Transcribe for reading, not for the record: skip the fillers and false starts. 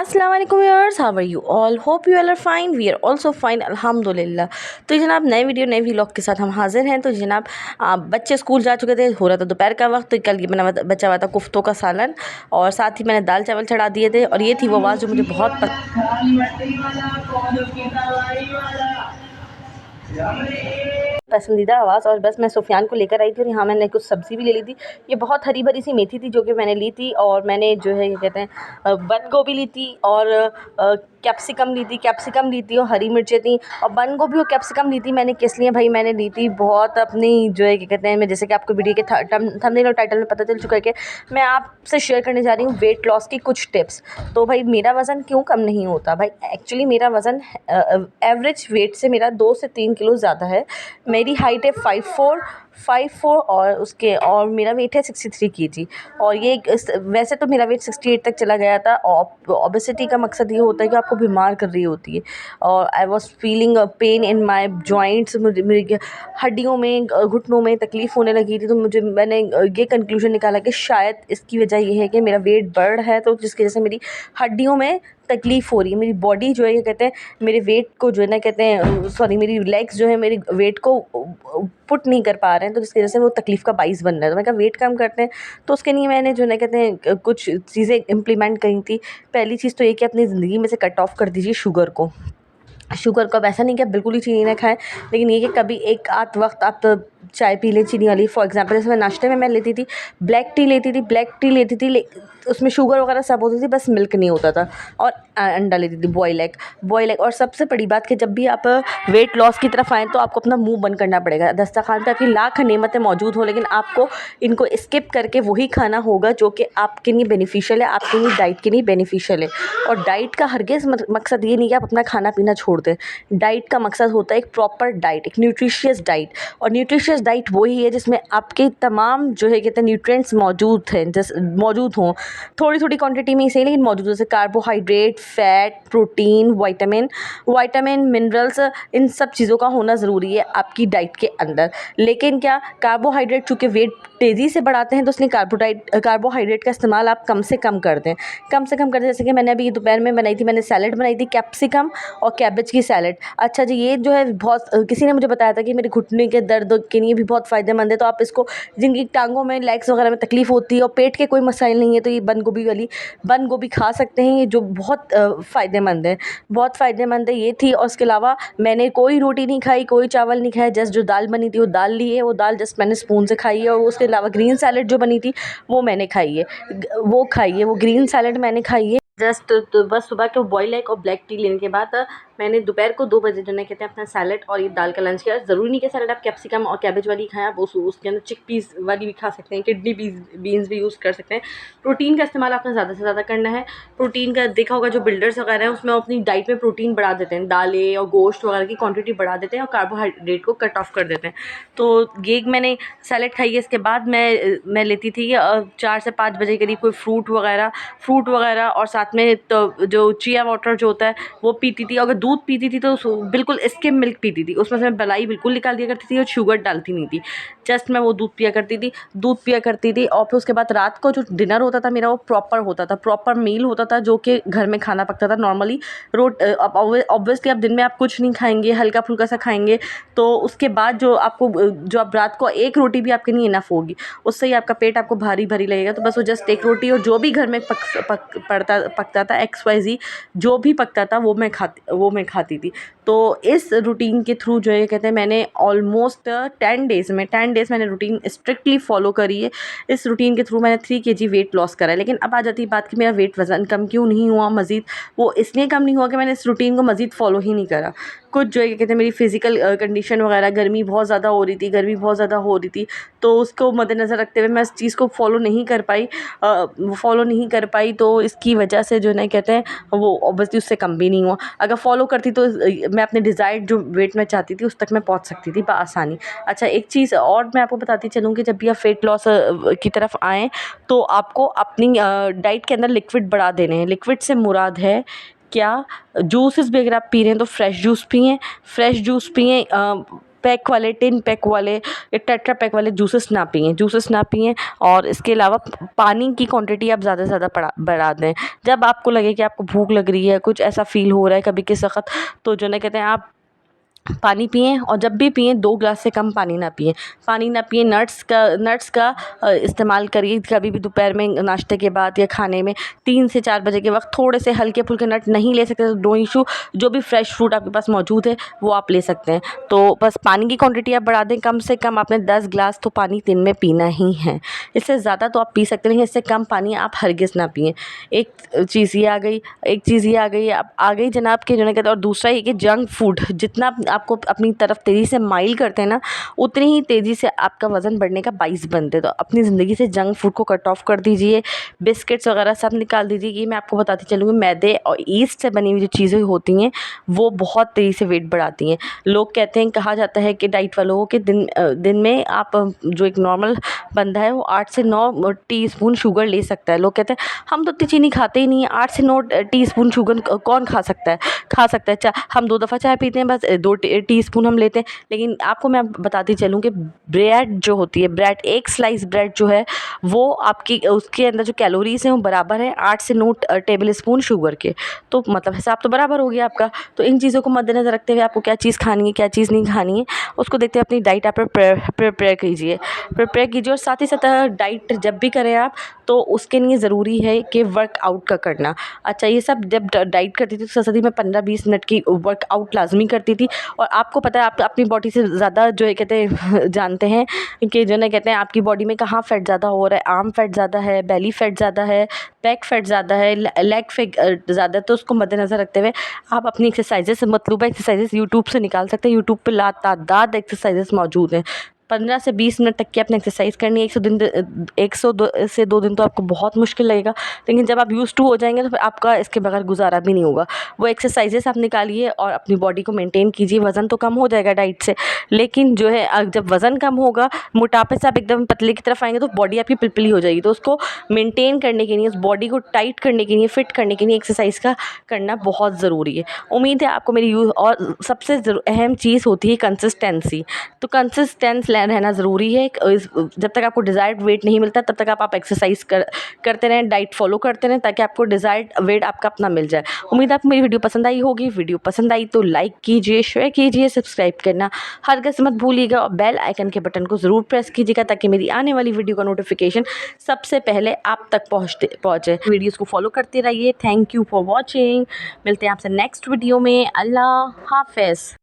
अस्सलाम वालेकुम viewers, how are you all? Hope you all are fine, we are also fine अल्हम्दुलिल्लाह। तो जनाब नए वीडियो नए व्लॉग के साथ हम हाजिर हैं। तो जनाब बच्चे स्कूल जा चुके थे, हो रहा था दोपहर का वक्त। तो कल ये बचा हुआ था कुफ्तों का सालन और साथ ही मैंने दाल चावल चढ़ा दिए थे। और ये थी वो आवाज़ जो मुझे बहुत पसंदीदा आवाज़। और बस मैं सुफियान को लेकर आई थी और यहाँ मैंने कुछ सब्ज़ी भी ले ली थी। ये बहुत हरी भरी सी मेथी थी जो कि मैंने ली थी। और मैंने जो है ये कहते हैं बंद गोभी ली थी और कैप्सिकम ली थी और हरी मिर्चें थी। और बंद गोभी और कैप्सिकम ली थी मैंने किस लिए भाई, मैंने ली थी बहुत अपनी जो है क्या कहते हैं, मैं जैसे कि आपको वीडियो के थंबनेल और टाइटल में पता चल चुका है कि मैं आपसे शेयर करने जा रही हूँ वेट लॉस की कुछ टिप्स। तो भाई मेरा वज़न क्यों कम नहीं होता भाई? एक्चुअली मेरा वज़न एवरेज वेट से मेरा 2 से 3 किलो ज़्यादा है। मेरी हाइट है 5'4" और मेरा वेट है 63 kg। और ये वैसे तो मेरा वेट 68 तक चला गया था। ओबेसिटी का मकसद ये होता है कि आपको बीमार कर रही होती है। और I was feeling pain in my joints, मुझे मेरी हड्डियों में घुटनों में तकलीफ़ होने लगी थी। तो मैंने ये कंक्लूजन निकाला कि शायद इसकी वजह ये है कि मेरा वेट बढ़ है, तो जिसकी वजह से मेरी हड्डियों में तकलीफ़ हो रही है। मेरी बॉडी जो है ये कहते हैं मेरे वेट को जो है ना कहते हैं सॉरी मेरी लेग्स जो है मेरे वेट को पुट नहीं कर पा रहे हैं, तो जिसकी वजह से वो तकलीफ़ का बाइस बन रहा है। तो मैं कहा वेट कम करते हैं। तो उसके लिए मैंने जो है ना कहते हैं कुछ चीज़ें इम्प्लीमेंट करी थी। पहली चीज़ तो ये कि अपनी ज़िंदगी में से कट ऑफ़ कर दीजिए शुगर को। शुगर को अब ऐसा नहीं कि आप बिल्कुल ही चीनी ना खाएं, लेकिन ये कि कभी एक आध वक्त आप चाय पी लें चीनी वाली। फॉर एग्जांपल जैसे मैं नाश्ते में मैं लेती थी ब्लैक टी लेती थी उसमें शुगर वगैरह सब होती थी, बस मिल्क नहीं होता था। और अंडा लेती थी बॉयल एग। और सबसे बड़ी बात कि जब भी आप वेट लॉस की तरफ आएँ तो आपको अपना मुंह बंद करना पड़ेगा। दस्तरखान पे आपकी लाख नेमतें मौजूद हो, लेकिन आपको इनको स्किप करके वही खाना होगा जो कि आपके लिए बेनिफिशियल है, आपके लिए डाइट के लिए बेनिफिशियल है। और डाइट का हरगिज़ मकसद ये नहीं कि आप अपना खाना पीना छोड़ दें। डाइट का मकसद होता है एक प्रॉपर डाइट, एक न्यूट्रिशियस डाइट। और न्यूट्रिशियस डाइट वही है जिसमें आपके तमाम जो है कहते हैं न्यूट्रिएंट्स मौजूद हों, थोड़ी थोड़ी क्वांटिटी में ही सही, लेकिन मौजूद। जैसे carbohydrate, fat, protein, vitamin minerals, इन सब चीज़ों का होना ज़रूरी है आपकी डाइट के अंदर। लेकिन क्या कार्बोहाइड्रेट चूँकि वेट तेज़ी से बढ़ाते हैं, तो इसलिए कार्बोहाइड्रेट का इस्तेमाल आप कम से कम कर दें। जैसे कि मैंने अभी दोपहर में मैंने सैलड बनाई थी कैप्सिकम और कैबेज की सैलड। अच्छा जी, ये जो है बहुत किसी ने मुझे बताया था कि मेरे घुटने के दर्द के लिए भी बहुत फ़ायदेमंद है। तो आप इसको, जिनकी टांगों में लेग्स वगैरह में तकलीफ़ होती है और पेट के कोई मसाइल नहीं है, तो ये बंद गोभी खा सकते हैं, ये जो बहुत फ़ायदेमंद है ये थी। और उसके अलावा मैंने कोई रोटी नहीं खाई, कोई चावल नहीं खाया, जस्ट जो दाल बनी थी वो दाल ली है, वो दाल जस्ट मैंने स्पून से खाई है। और उसके अलावा ग्रीन सैलड जो बनी थी वो मैंने खाई है, वो ग्रीन सैलड मैंने खाई है। जस्ट तो बस सुबह के बॉयल एग और ब्लैक टी लेने के बाद मैंने दोपहर को 2 बजे जो है कहते हैं अपना सैलड और ये दाल का लंच किया। ज़रूरी नहीं कि सैलड आप कैप्सिकम और कैबेज वाली खाएं, आप उसके अंदर चिकपीस वाली भी खा सकते हैं, किडनी बीन्स भी यूज़ कर सकते हैं। प्रोटीन का इस्तेमाल आपने ज़्यादा से ज़्यादा करना है। प्रोटीन का देखा होगा जो बिल्डर्स वगैरह हैं उसमें अपनी डाइट में प्रोटीन बढ़ा देते हैं, दालें और गोश्त वगैरह की क्वान्टिटी बढ़ा देते हैं और कार्बोहाइड्रेट को कट ऑफ कर देते हैं। तो ये मैंने सैलड खाई है। इसके बाद मैं लेती थी 4 से 5 बजे करीब कोई फ्रूट वगैरह और साथ में तो जो चिया वाटर जो होता है वो पीती थी। अगर दूध पीती थी तो बिल्कुल स्किम मिल्क पीती थी, उसमें से मैं मलाई बिल्कुल निकाल दिया करती थी और शुगर डालती नहीं थी। जस्ट मैं वो दूध पिया करती थी। और फिर उसके बाद रात को जो डिनर होता था मेरा वो प्रॉपर मील होता था जो कि घर में खाना पकता था नॉर्मली। ऑब्वियसली आप दिन में आप कुछ नहीं खाएंगे, हल्का फुल्का सा खाएंगे। तो उसके बाद जो आप रात को एक रोटी भी आपके लिए इनफ होगी, उससे ही आपका पेट आपको भारी लगेगा। तो बस वो जस्ट एक रोटी और जो भी घर में पकता था XYZ जो भी पकता था वो मैं खाती थी। तो इस रूटीन के थ्रू जो है कहते हैं मैंने ऑलमोस्ट 10 डेज़ मैंने रूटीन स्ट्रिक्टली फॉलो करी है। इस रूटीन के थ्रू मैंने 3 kg वेट लॉस करा है। लेकिन अब आ जाती है बात कि मेरा वज़न कम क्यों नहीं हुआ मज़ीद। वो इसलिए कम नहीं हुआ कि मैंने इस रूटीन को मज़ीद फॉलो ही नहीं करा। कुछ जो है कहते हैं मेरी फ़िज़िकल कंडीशन वगैरह, गर्मी बहुत ज़्यादा हो रही थी, तो उसको मद्देनज़र रखते हुए मैं इस चीज़ को फॉलो नहीं कर पाई। तो इसकी वजह से जो है ना कहते हैं वो ऑब्वियसली उससे कम भी नहीं हुआ। अगर फॉलो करती तो मैं अपने डिज़ायर्ड जो वेट में चाहती थी उस तक मैं पहुंच सकती थी बआसानी। अच्छा, एक चीज़ और मैं आपको बताती चलूँ कि जब भी आप वेट लॉस की तरफ आएँ तो आपको अपनी डाइट के अंदर लिक्विड बढ़ा देने हैं। लिक्विड से मुराद है क्या, जूसेस भी अगर आप पी रहे हैं तो फ्रेश जूस पिएँ। पैक वाले, टिन पैक वाले या टेट्रा पैक वाले जूसेस ना पिएं। और इसके अलावा पानी की क्वांटिटी आप ज़्यादा से ज़्यादा बढ़ा दें। जब आपको लगे कि आपको भूख लग रही है, कुछ ऐसा फ़ील हो रहा है कभी किस वक़्त, तो जो ना कहते हैं आप पानी पिएं, और जब भी पिएं 2 ग्लास से कम पानी ना पिएं। नट्स का इस्तेमाल करिए कभी भी दोपहर में नाश्ते के बाद या खाने में। 3 से 4 बजे के वक्त थोड़े से हल्के फुल्के नट नहीं ले सकते तो नो इशू, जो भी फ्रेश फ्रूट आपके पास मौजूद है वो आप ले सकते हैं। तो बस पानी की क्वांटिटी आप बढ़ा दें, कम से कम आपने 10 ग्लास तो पानी दिन में पीना ही है। इससे ज़्यादा तो आप पी सकते नहीं, इससे कम पानी आप हरगिज़ ना पिएं। एक चीज़ ये आ गई अब आ गई जनाब के जो ना कहते हैं। और दूसरा ये कि जंक फूड जितना आपको अपनी तरफ तेज़ी से माइल करते हैं ना, उतनी ही तेज़ी से आपका वज़न बढ़ने का बाइस बनते हैं। तो अपनी ज़िंदगी से जंक फूड को कट ऑफ कर दीजिए, बिस्किट्स वगैरह सब निकाल दीजिए। ये मैं आपको बताती चलूँगी, मैदे और ईस्ट से बनी हुई जो चीज़ें होती हैं वो बहुत तेज़ी से वेट बढ़ाती हैं। लोग कहते हैं, कहा जाता है कि डाइट वालों को कि दिन में आप जो एक नॉर्मल बंदा है वो 8 से 9 टीस्पून शुगर ले सकता है। लोग कहते हैं हम तो इतनी चीनी खाते ही नहीं है, 8 से 9 टीस्पून शुगर कौन खा सकता है। हम 2 दफ़ा चाय पीते हैं, बस 2 टीस्पून हम लेते हैं। लेकिन आपको मैं बताती चलूँ कि ब्रेड जो होती है, एक स्लाइस ब्रेड जो है वो आपकी उसके अंदर जो कैलोरीज़ हैं वो बराबर है 8 से 9 टेबल स्पून शुगर के। तो मतलब हिसाब तो बराबर हो गया आपका। तो इन चीज़ों को मद्देनज़र रखते हुए आपको क्या चीज़ खानी है, क्या चीज़ नहीं खानी है, उसको देखते हुए अपनी डाइट आप प्रिपेयर कीजिए। और साथ ही साथ डाइट जब भी करें आप, तो उसके लिए ज़रूरी है कि वर्कआउट का करना। अच्छा, ये सब जब डाइट करती थी तो सदी में 15-20 मिनट की वर्कआउट लाजमी करती थी। और आपको पता है आप अपनी बॉडी से ज़्यादा जो है कहते हैं जानते हैं कि जो ना कहते हैं आपकी बॉडी में कहाँ फ़ैट ज़्यादा हो रहा है। आर्म फैट ज़्यादा है, बेली फैट ज़्यादा है, बैक फैट ज़्यादा है, लेग फैट ज़्यादा है। तो उसको मद्देनज़र रखते हुए आप अपनी एक्सरसाइजेस, मतलूबा एक्सरसाइजेस यूट्यूब से निकाल सकते हैं। यूट्यूब पे लातादाद एक्सरसाइजेस मौजूद हैं। 15 से 20 मिनट तक की आपने एक्सरसाइज करनी है। 102 से 2 दिन तो आपको बहुत मुश्किल लगेगा, लेकिन जब आप यूज़ टू हो जाएंगे तो फिर आपका इसके बगैर गुजारा भी नहीं होगा। वो एक्सरसाइजेस आप निकालिए और अपनी बॉडी को मेंटेन कीजिए। वज़न तो कम हो जाएगा डाइट से, लेकिन जो है जब वज़न कम होगा, मोटापे से आप एकदम पतले की तरफ आएंगे तो बॉडी आपकी पिलपिली हो जाएगी। तो उसको मेंटेन करने के लिए, उस बॉडी को टाइट करने के लिए, फिट करने के लिए एक्सरसाइज का करना बहुत ज़रूरी है। उम्मीद है आपको मेरी और सबसे अहम चीज़ होती है कंसिस्टेंसी। तो कंसिस्टेंस रहना ज़रूरी है। जब तक आपको डिज़ायर्ड वेट नहीं मिलता तब तक आप एक्सरसाइज करते रहें, डाइट फॉलो करते रहें, ताकि आपको डिज़ायर्ड वेट आपका अपना मिल जाए। उम्मीद है आपको मेरी वीडियो पसंद आई होगी। वीडियो पसंद आई तो लाइक कीजिए, शेयर कीजिए, सब्सक्राइब करना हरगिज़ मत भूलिएगा, और बेल आइकन के बटन को ज़रूर प्रेस कीजिएगा ताकि मेरी आने वाली वीडियो का नोटिफिकेशन सबसे पहले आप तक पहुँचे। वीडियोज़ को फॉलो करते रहिए। Thank you for watching. मिलते हैं आपसे नेक्स्ट वीडियो में। अल्लाह हाफ़िज़।